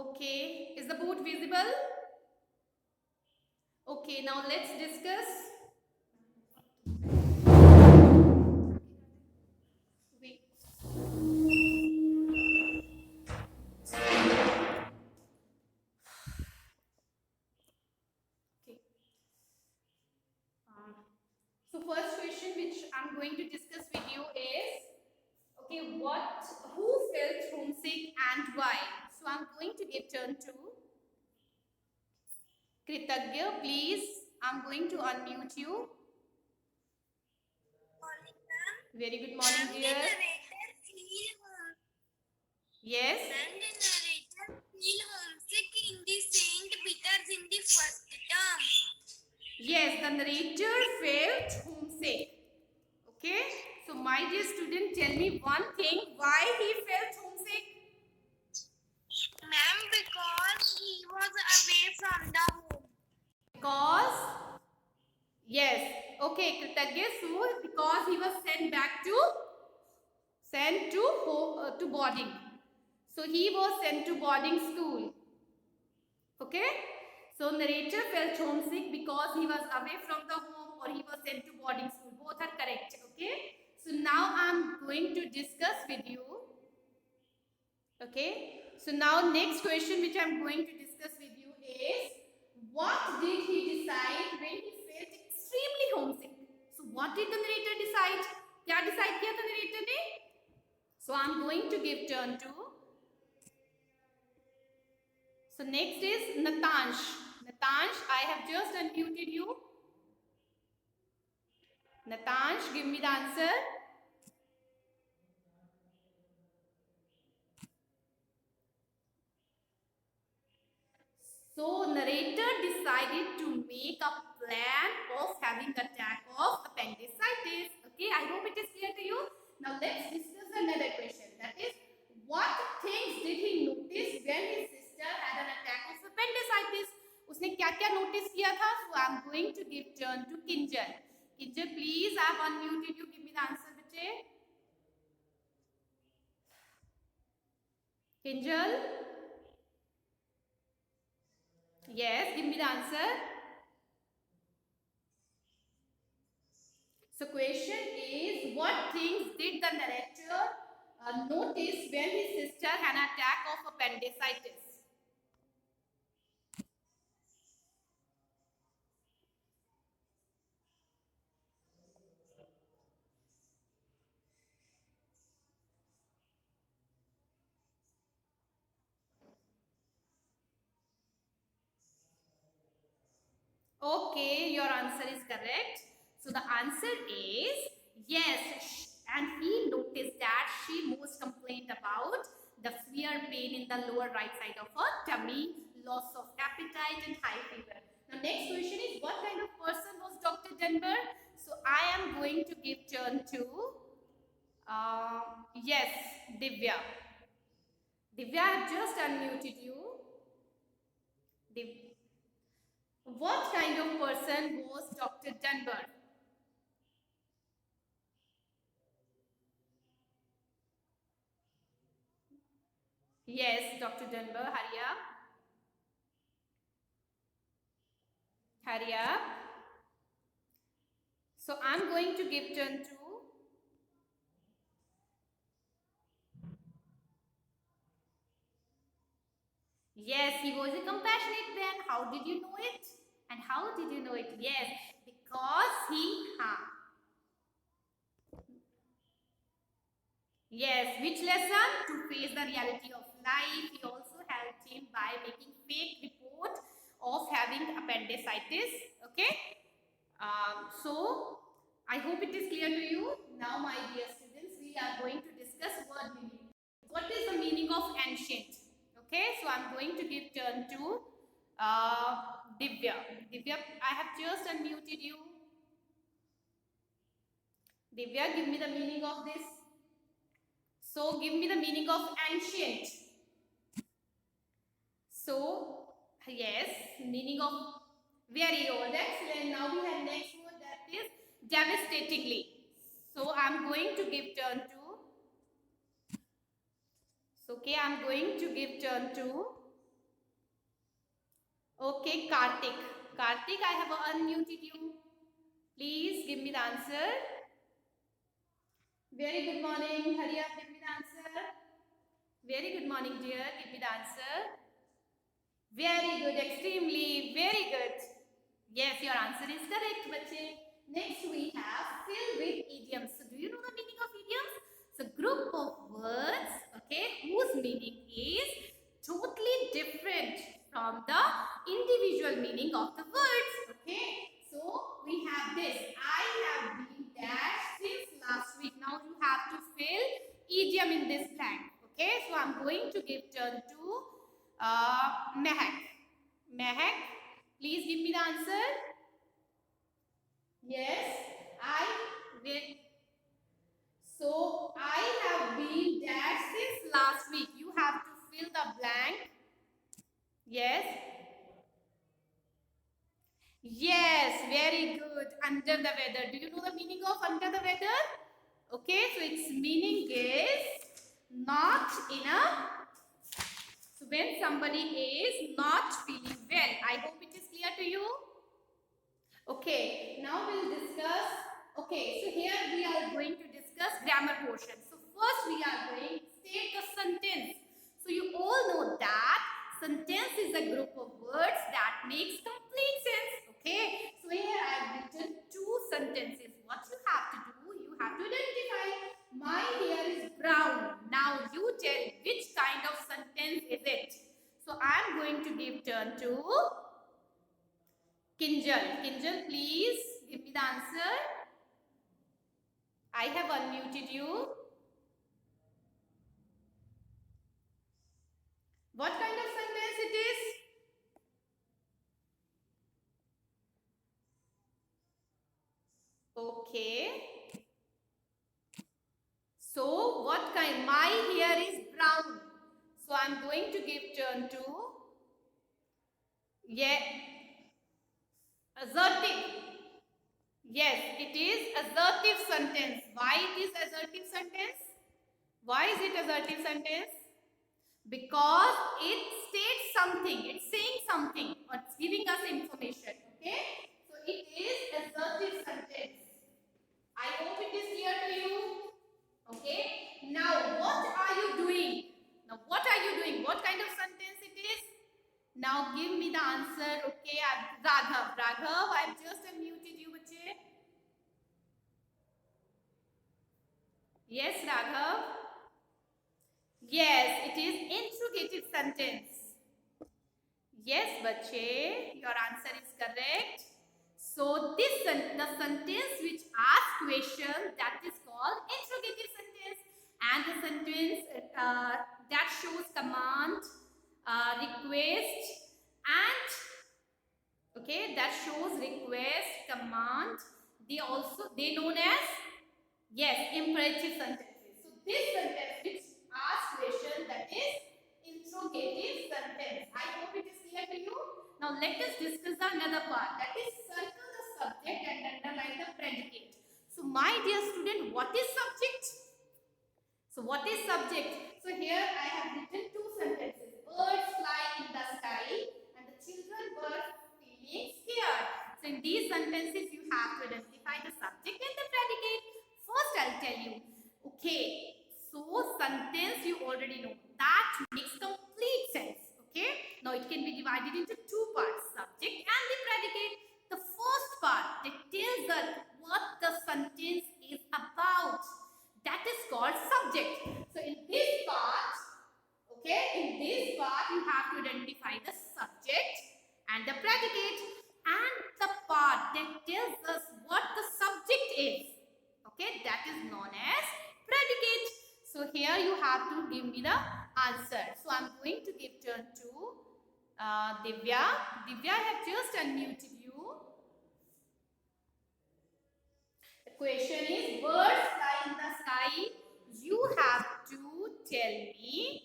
Okay, is the board visible? Okay, now let's discuss. Wait. Okay. So first question which I'm going to discuss with you is, okay, who felt homesick and why? So I'm going to give turn to Kritagya, please. I'm going to unmute you. Very good morning, dear. Yes. And the narrator feel homesick in the Saint Peter's in the first term. Yes, the narrator felt homesick. Okay. So my dear student, tell me one thing. Why he felt homesick? Ma'am, because he was away from the home. Because yes. Okay, Kritagya. So because he was sent to boarding. So he was sent to boarding school. Okay. So narrator felt homesick because he was away from the home or he was sent to boarding school. Both are correct. Okay. So now I'm going to discuss with you. Okay. So now next question which I'm going to discuss with you is, what did he decide when he felt extremely homesick? So what did the narrator decide? क्या decide किया था narrator ने? So I'm going to give turn to. So next is Natansh. Natansh, I have just unmuted you. Natansh, give me the answer. So narrator decided to make a plan of having attack of appendicitis. Okay, I hope it is clear to you. Now let's discuss another question. That is, what things did he notice when his sister had an attack of appendicitis? उसने क्या-क्या notice किया था? So I am going to give turn to Kinjal. Kinjal, please, I have unmuted you. Give me the answer, बच्चे. Kinjal. Yes, give me the answer. So question is, what things did the narrator notice when his sister had an attack of appendicitis? Okay, your answer is correct. So the answer is yes, and he noticed that she most complained about the severe pain in the lower right side of her tummy, loss of appetite, and high fever. Now, next question is, what kind of person was Dr. Denver? So I am going to give turn to yes, Divya. Divya, I have just unmuted you. What kind of person was Dr. Dunbar? Yes, Dr. Dunbar, hurry up. Hurry up. So I'm going to give turn to. Yes, he was a compassionate man. How did you know it? And how did you know it? Yes, because yes, which lesson? To face the reality of life. He also helped him by making fake report of having appendicitis. Okay. So I hope it is clear to you. Now, my dear students, we are going to discuss word meaning. What is the meaning of ancient? Okay, so I'm going to give turn to Divya. Divya, I have just unmuted you. Divya, give me the meaning of this. So, give me the meaning of ancient. So, yes, meaning of very old. Excellent. Now we have next word, that is devastatingly. So, I'm going to give turn to. So, okay, I'm going to give turn to Okay, Kartik. Kartik, I have unmuted you. Please give me the answer. Very good morning. Hurry up, give me the answer. Very good morning, dear. Give me the answer. Very good. Extremely. Very good. Yes, your answer is correct, bache. Next, we have fill with idioms. So, do you know the meaning of idioms? So, group of words, okay, whose meaning is totally different from the individual meaning of the words. Okay, so we have this. I have been dashed since last week. Now you have to fill idiom in this blank. Okay, so I'm going to give turn to Mehak. Mehak, please give me the answer. Yes, I will. So I have been dashed since last week. You have to fill the blank. Yes. Yes, very good. Under the weather. Do you know the meaning of under the weather? Okay, so its meaning is not in a. So when somebody is not feeling well. I hope it is clear to you. Okay, now we'll discuss. Okay, so here we are going to discuss grammar portion. So first we are going to state the sentence. So you all know that sentence is a group of words that makes complete sense. Okay, so here I have written two sentences. What you have to do, you have to identify. My hair is brown. Now you tell which kind of sentence is it. So I am going to give turn to Kinjal. Kinjal, please give me the answer. I have unmuted you. What kind of sentence it is? Okay. So, what kind? My hair is brown. So, I'm going to give turn to, yeah, assertive. Yes, it is assertive sentence. Why it is assertive sentence? Why is it assertive sentence? Because it states something, it's saying something, or it's giving us information. Okay, so it is assertive sentence. I hope it is clear to you. Okay, now what are you doing? Now what are you doing? What kind of sentence it is? Now give me the answer. Okay, Raghav. Raghav, I've just unmuted you, bache. Yes, Raghav. Yes, it is interrogative sentence. Yes, bache, your answer is correct. So this the sentence which asks question, that is called interrogative sentence, and the sentence that shows command, request, and okay, that shows request, command. They known as, yes, imperative sentences. So this sentence which asks question, that is interrogative sentence. I hope it is clear to you. Now let us discuss another part, that is circle the subject and underline the predicate. So my dear student, what is subject? So what is subject? So here I have written two sentences. Birds fly in the sky and the children were feeling scared. So in these sentences you have to identify the subject and the predicate. First I'll tell you. Okay, so sentence you already know. That makes complete sense. Okay, now it can be divided into two parts, subject and the predicate. The first part, that tells us what the sentence is about. That is called subject. So in this part, okay, in this part you have to identify the subject and the predicate, and the part that tells us what the subject is, okay, that is known as predicate. So here you have to give me the answer. So I'm going to give turn to Divya. Divya, I have just unmuted you. The question is, birds fly in the sky. You have to tell me,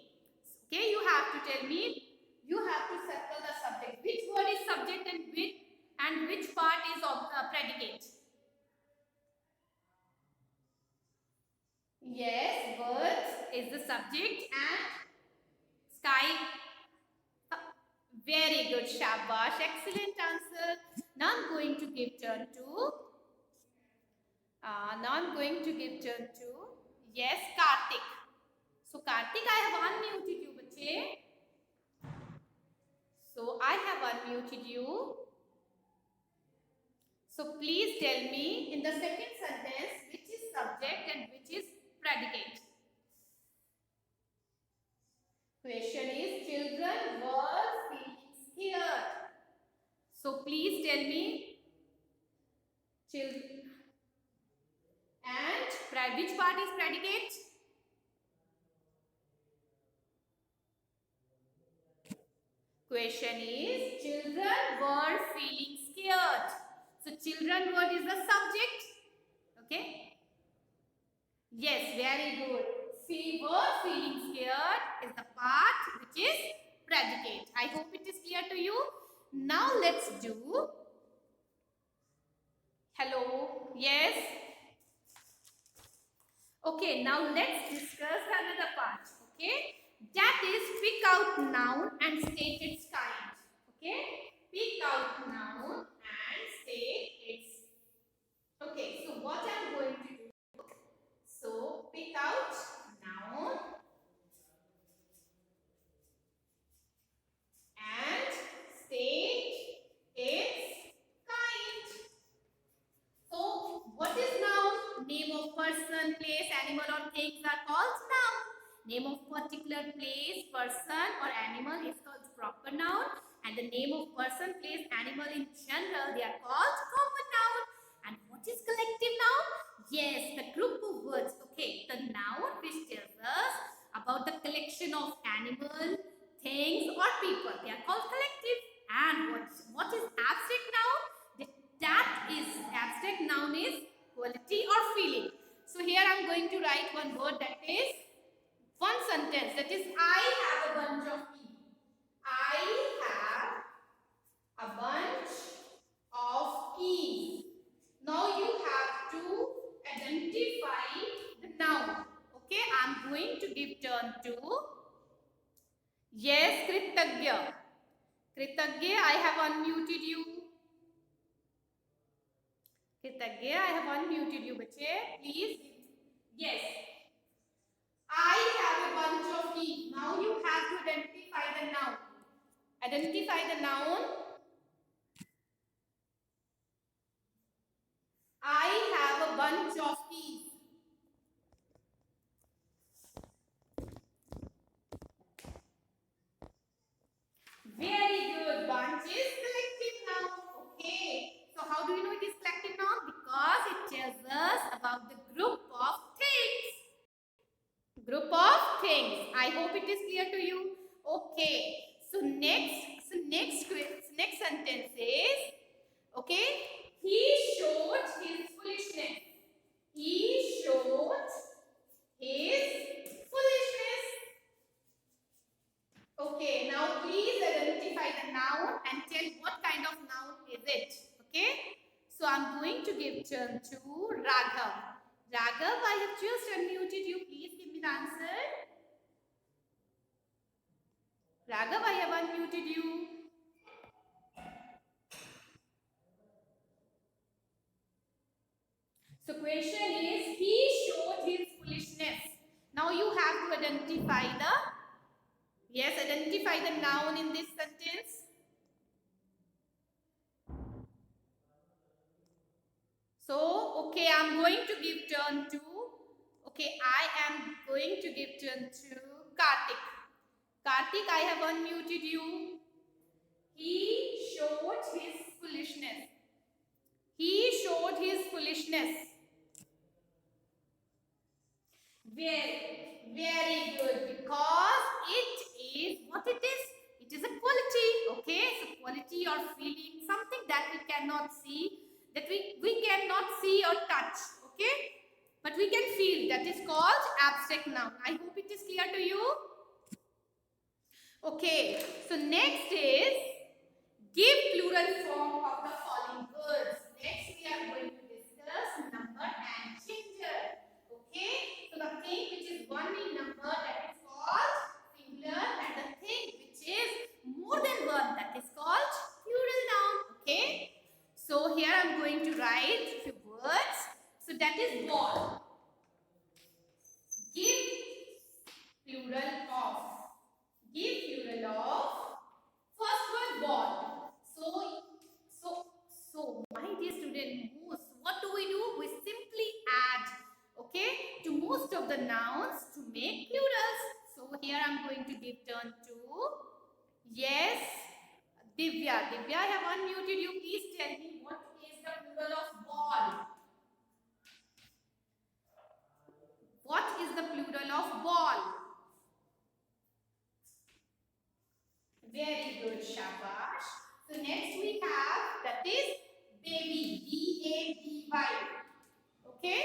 okay, you have to tell me, you have to circle the subject. Which word is subject and which part is of predicate? Yes, birds is the subject and sky. Very good, shabash. Excellent answer. Now I'm going to give turn to. Yes, Kartik. So Kartik, I have unmuted you, bache. So I have unmuted you. So please tell me in the second sentence which is subject and which is predicate. Question is children were feeling scared. So please tell me children and which part is predicate? Question is children were feeling scared. So children word is the subject. Okay. Yes, very good. See, were feeling scared is the part which is predicate. I hope it is clear to you. Now let's do. Hello. Yes. Okay, now let's discuss another part. Okay. That is pick out noun and state its kind. Okay. Pick out noun and state its. Okay, so what I'm going to do. So pick out noun and state its kind. So what is noun? Name of person, place, animal or things are called noun. Name of particular place, person or animal is called proper noun. And the name of person, place, animal in general, they are called common noun. And what is collective noun? Yes, the group of words. Okay, the noun which tells us about the collection of animal, things or people. They are called collective. And what is abstract noun? That is abstract noun is quality or feeling. So here I am going to write one word that is one sentence that is I have a bunch of keys. I have a bunch of keys. Now you have to identify the noun. Okay, I am going to give turn to yes, Kritagya. Kritagya, I have unmuted you. Kritagya, I have unmuted you, bache. Please. Yes. I have a bunch of keys. Now you have to identify the noun. Identify the noun. I have a bunch of keys. Very good. Bunch is collective noun. Okay. So how do you know it is collective noun? Because it tells us about the group of things. Group of things. I hope it is clear to you. Okay. So next sentence is okay. He showed his foolishness. He showed his foolishness. Okay, now please identify the noun and tell what kind of noun is it. Okay, so I'm going to give turn to Raghav. Raghav, I have just unmuted you. Please give me the answer. Raghav, I have unmuted you. So question is, he showed his foolishness. Now you have to identify the, yes, identify the noun in this sentence. So, okay, I'm going to give turn to, okay, I am going to give turn to Kartik. Kartik, I have unmuted you. He showed his foolishness. He showed his foolishness. Very good, because it is what it is. It is a quality, okay? So quality or feeling, something that we cannot see, that we cannot see or touch, okay? But we can feel. That is called abstract noun. I hope it is clear to you. Okay, so next is give plural form of the following words. Next we are going to discuss number and gender. Okay, so the thing which is one in number, that is called singular, and the thing which is more than one, that turn to, yes, Divya. Divya, I have unmuted you. Please tell me what is the plural of ball? What is the plural of ball? Very good, shabash. So next we have, that is baby, B-A-B-Y. Okay.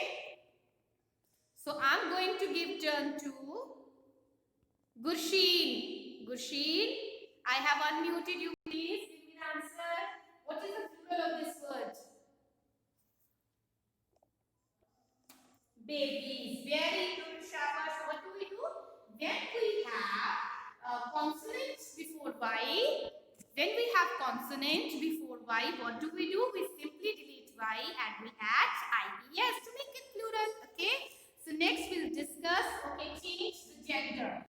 So I'm going to give turn to Gursheen. Gursheen, I have unmuted you. Please give me the answer. What is the plural of this word? Babies. Very good, shabash. What do? When we have consonants before Y, when we have consonant before Y, what do? We simply delete Y and we add IES to make it plural. Okay. So next we'll discuss, okay, change the gender.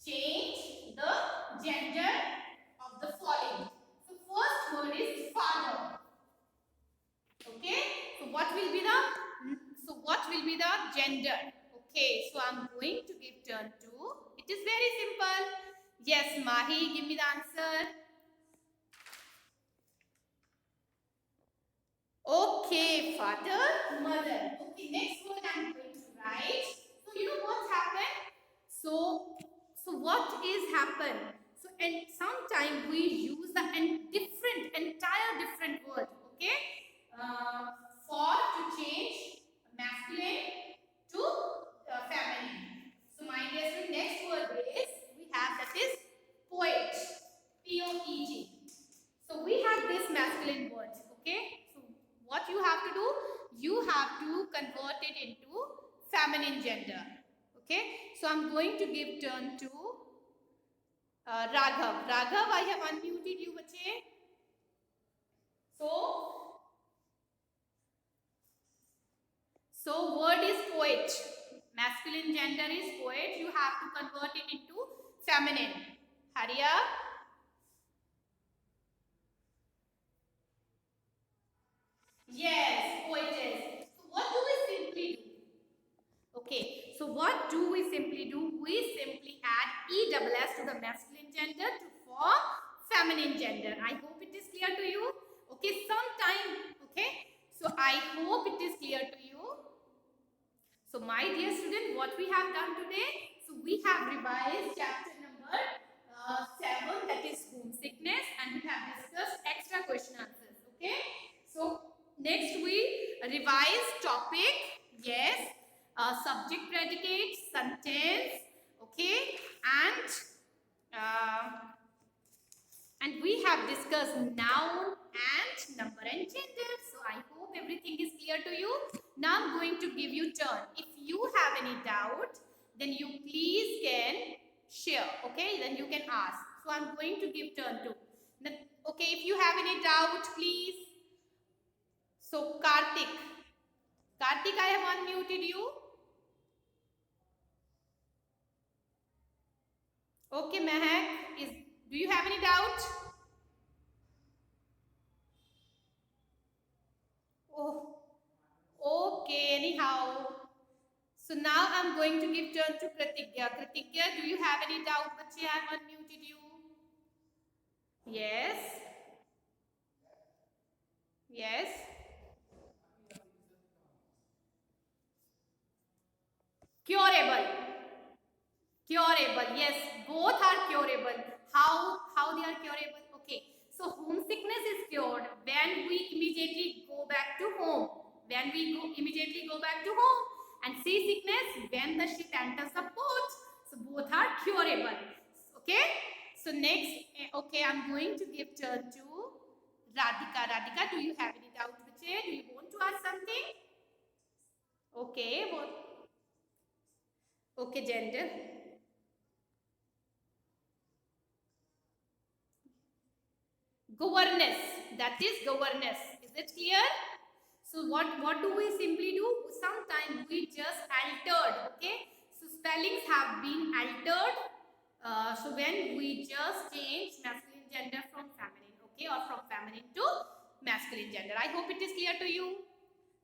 Change the gender of the following. So first word is father. Okay. So what will be the gender? Okay. So I'm going to give turn to. It is very simple. Yes, Mahi, give me the answer. Okay, father, mother. Okay, next word I'm going to write. So you know what happened? So what is happened? So and sometimes we use the entire different word. Okay, for to change masculine to feminine. So my dear student, next word is we have, that is poet. P-O-E-G. So we have this masculine word. Okay. So what you have to do? You have to convert it into feminine gender. Okay. So I'm going to give turn to Raghav. Raghav, I have unmuted you, bache. So word is poet. Masculine gender is poet. You have to convert it into feminine. Hurry up. Yes, poetess. So what do we simply do? Okay, so what do we simply do? We simply add ESS to the masculine gender to form feminine gender. I hope it is clear to you. Okay, sometime. Okay, so I hope it is clear to you. So my dear student, what we have done today? So we have revised chapter number 7, that is homesickness, and we have discussed extra question answers. Okay, so next we revise topic. Yes, subject, predicate, sentence. Okay, and we have discussed noun and number and gender. So I hope everything is clear to you. Now I'm going to give you turn. If you have any doubt, then you please can share. Okay, then you can ask. So I'm going to give turn to. Okay, if you have any doubt, please. So Karthik, I have unmuted you. Okay, Mehak, do you have any doubt? Oh, okay, anyhow. So now I'm going to give turn to Kritigya. Kritigya, do you have any doubt? Bache, I have unmuted you. Yes. Yes. Curable. Curable. Yes, both are curable. How they are curable? Okay. So homesickness is cured when we immediately go back to home. Immediately go back to home. And seasickness when the ship enters the port. So both are curable. Okay. So next, okay, I'm going to give turn to Radhika. Radhika, do you have any doubt? Do you want to ask something? Okay. What? Okay, gender. Governess. That is governess. Is it clear? So what do we simply do? Sometimes we just altered. Okay. So spellings have been altered. So when we just change masculine gender from feminine. Okay. Or from feminine to masculine gender. I hope it is clear to you.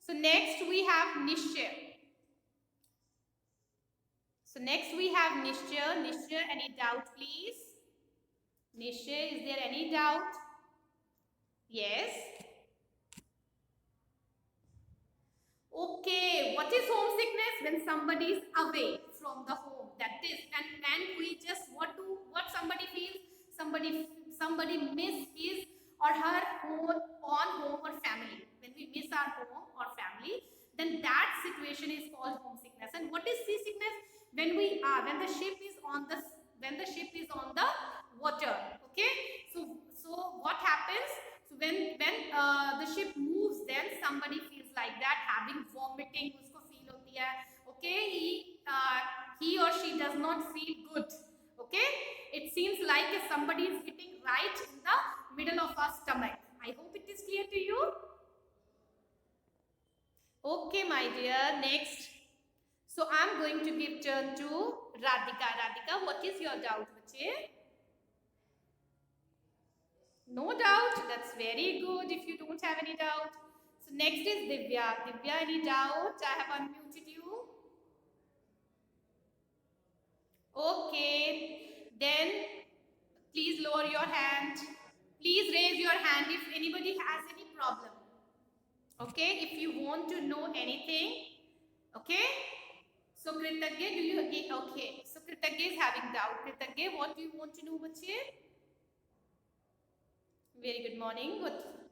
So next we have Nishya. So next we have Nishya. Nishya, any doubt please? Nishya, is there any doubt? Yes. Okay, what is homesickness? When somebody is away from the home. That is, and we just what somebody feels. Somebody miss his or her home or family. When we miss our home or family, then that situation is called homesickness. And what is seasickness? When we are when the ship is on the water. Okay, so what happens? So when the ship moves, then somebody feels like that, having vomiting उसको feel होती है. Okay, he or she does not feel good. Okay, it seems like somebody is hitting right in the middle of our stomach. I hope it is clear to you. Okay, my dear. Next. So I'm going to give turn to Radhika. Radhika, what is your doubt, bache? No doubt. That's very good if you don't have any doubt. So next is Divya. Divya, any doubt? I have unmuted you. Okay. Then please lower your hand. Please raise your hand if anybody has any problem. Okay. If you want to know anything. Okay. So Kritagya, do you okay? So Kritagya is having doubt. Kritagya, what do you want to know, bache? Very good morning. What?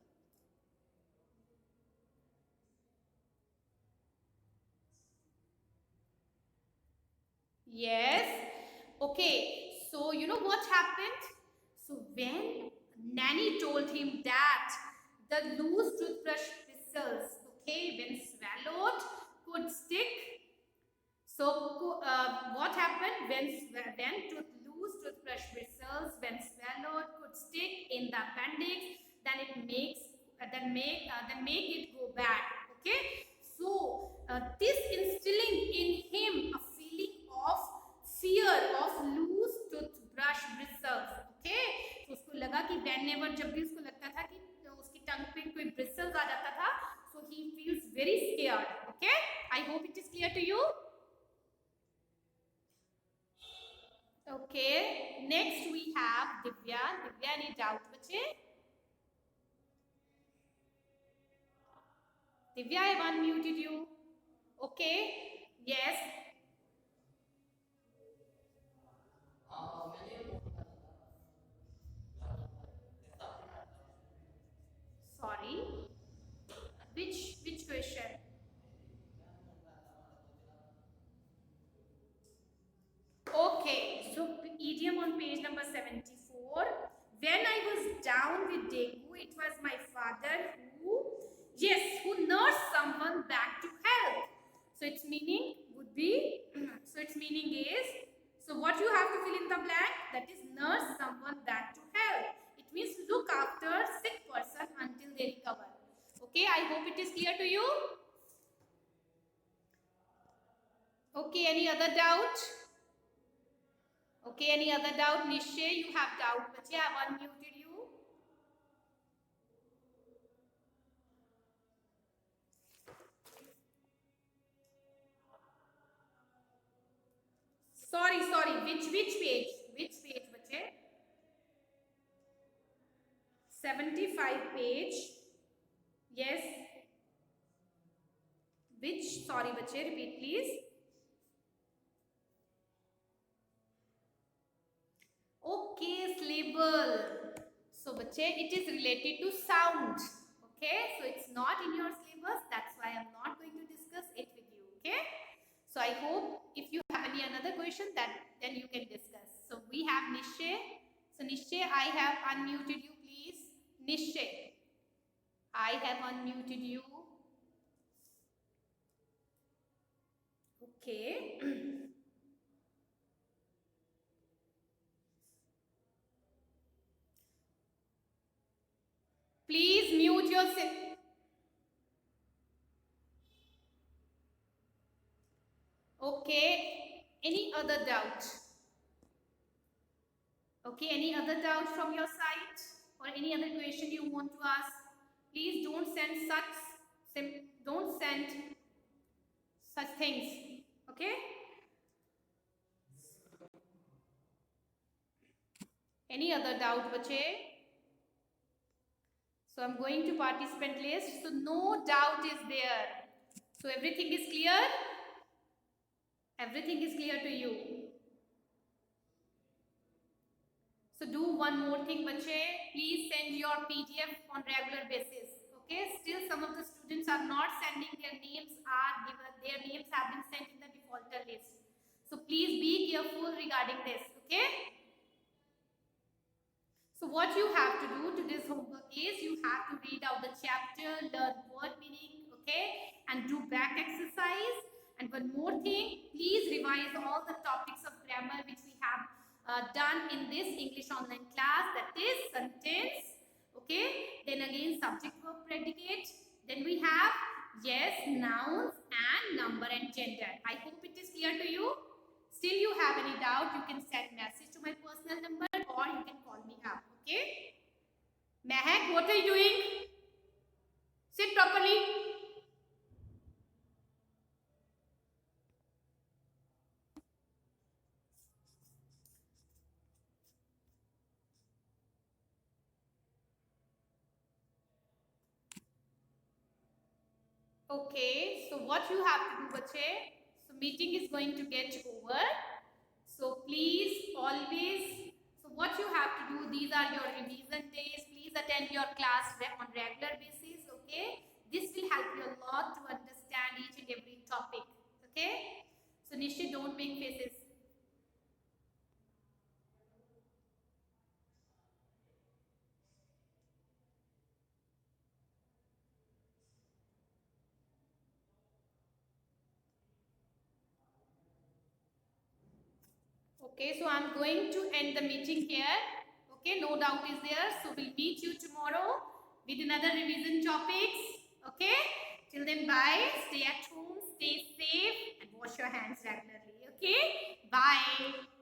Yes. Okay. So you know what happened? So when Nanny told him that the loose toothbrush bristles, okay, when swallowed, could stick. So what happened when loose toothbrush bristles, when swallowed, could stick in the appendix? Then it makes then make it go bad. Okay. So this instilling in him a feeling of fear of loose toothbrush bristles. Okay. तो उसको लगा कि whenever जब भी उसको लगता था कि उसकी टंग पे कोई bristles आ जाता था, so he feels very scared. Okay. I hope it is clear to you. Okay, next we have Divya. Divya, any doubt, bache? Divya, I have unmuted you. Okay, yes. Sorry. Which question? Okay, so idiom on page number 74. When I was down with dengue, it was my father who nursed someone back to health. So its meaning would be, so its meaning is, so what you have to fill in the blank, that is nurse someone back to health. It means look after sick person until they recover. Okay, I hope it is clear to you. Okay, any other doubt? Okay, any other doubt? Nishay, you have doubt, but yeah, I've unmuted you. Sorry, which page? Which page, bache? 75 page. Yes. Which, sorry, bache, repeat please. Okay, syllable. So, bache, it is related to sound. Okay, so it's not in your syllabus. That's why I'm not going to discuss it with you. Okay, so I hope if you have any another question, then you can discuss. So we have Nishay. So Nishay, I have unmuted you, please. Nishay, I have unmuted you. Okay. Please mute yourself. Okay. Any other doubt? Okay. Any other doubt from your side or any other question you want to ask? Please don't send such things. Okay. Any other doubt बच्चे? So I'm going to participant list. So no doubt is there. So everything is clear? Everything is clear to you. So do one more thing बच्चे. Please send your PDF on regular basis. Okay. Still some of the students are not sending their names are given. Their names have been sent in the defaulter list. So please be careful regarding this. Okay. So what you have to do to this homework is you have to read out the chapter, learn word meaning, okay, and do back exercise. And one more thing, please revise all the topics of grammar which we have done in this English online class. That is sentence, okay. Then again subject, verb, predicate. Then we have yes, nouns, and number and gender. I hope it is clear to you. Still you have any doubt, you can send message to my personal number or you can call me up. Okay? Mehak, what are you doing? Sit properly. Okay, so what you have to do, bache? So meeting is going to get over. So please always, so what you have to do, these are your revision days. Please attend your class on regular basis, okay? This will help you a lot to understand each and every topic, okay? So Nishi, don't make faces. Okay, so I'm going to end the meeting here. Okay, no doubt is there. So we'll meet you tomorrow with another revision topics. Okay, till then bye. Stay at home, stay safe and wash your hands regularly. Okay, bye.